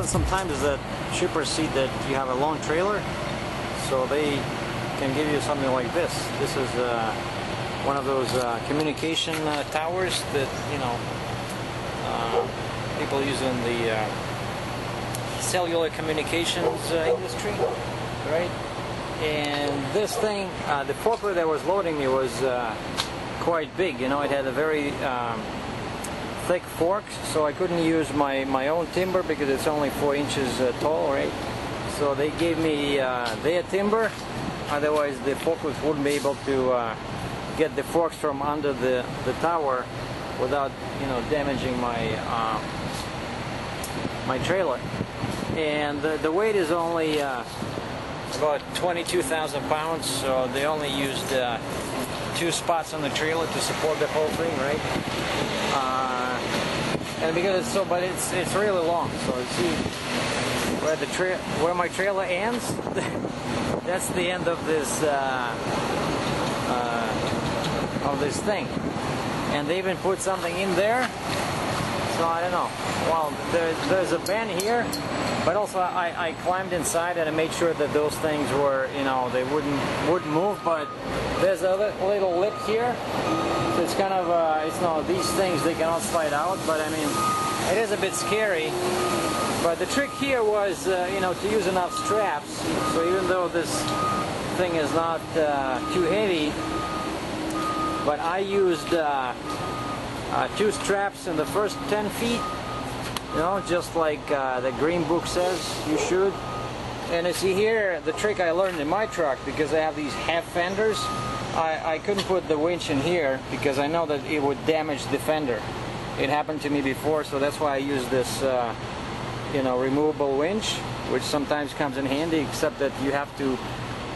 sometimes that shippers see that you have a long trailer, so they can give you something like this. This is one of those communication towers that, you know, people use in the cellular communications industry, right? And this thing, the forklift that was loading me was quite big. You know, it had a very thick fork, so I couldn't use my own timber because it's only 4 inches tall, right? So they gave me their timber. Otherwise, the forklift wouldn't be able to get the forks from under the tower without, you know, damaging my my trailer. And the weight is only about 22,000 pounds, so they only used 2 spots on the trailer to support the whole thing, right? And because it's so, but it's really long. So you see where my trailer ends. That's the end of this thing. And they even put something in there. So I don't know. Well, there's a bend here, but also I climbed inside and I made sure that those things were, you know, they wouldn't move. But there's a little lip here, so it's kind of it's not, these things, they cannot slide out. But I mean, it is a bit scary. But the trick here was, you know, to use enough straps. So even though this thing is not too heavy, but I used 2 straps in the first 10 feet, you know, just like the green book says you should. And you see here, the trick I learned in my truck, because I have these half fenders, I couldn't put the winch in here because I know that it would damage the fender. It happened to me before, so that's why I use this you know, removable winch, which sometimes comes in handy, except that you have to,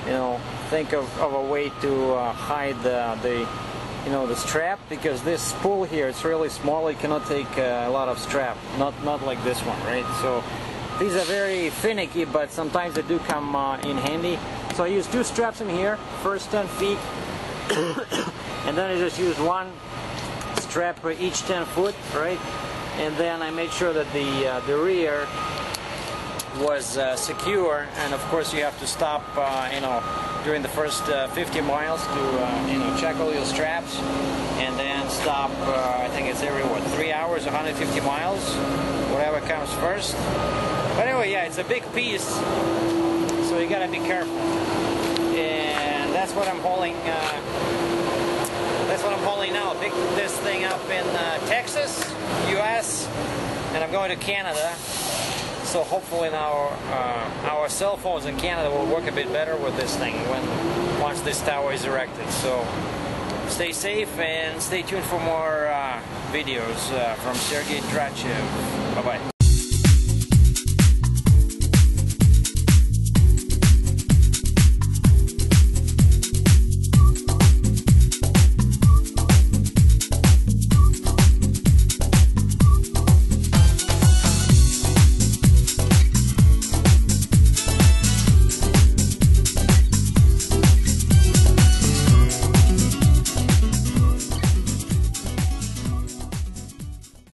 you know, think of a way to hide the you know, the strap, because this spool here, it's really small. It cannot take a lot of strap, not like this one, right? So these are very finicky, but sometimes they do come in handy. So I use 2 straps in here, first 10 feet, and then I just use 1 strap for each 10 foot, right? And then I made sure that the rear was secure, and of course you have to stop, you know, during the first 50 miles to, you know, check all your straps, and then stop, I think it's every, what, 3 hours, 150 miles, whatever comes first. But anyway, yeah, it's a big piece, so you gotta be careful. And that's what I'm hauling, now. Pick this thing up in Texas, US, and I'm going to Canada. So hopefully now our cell phones in Canada will work a bit better with this thing once this tower is erected. So stay safe and stay tuned for more videos from Sergei. Bye bye.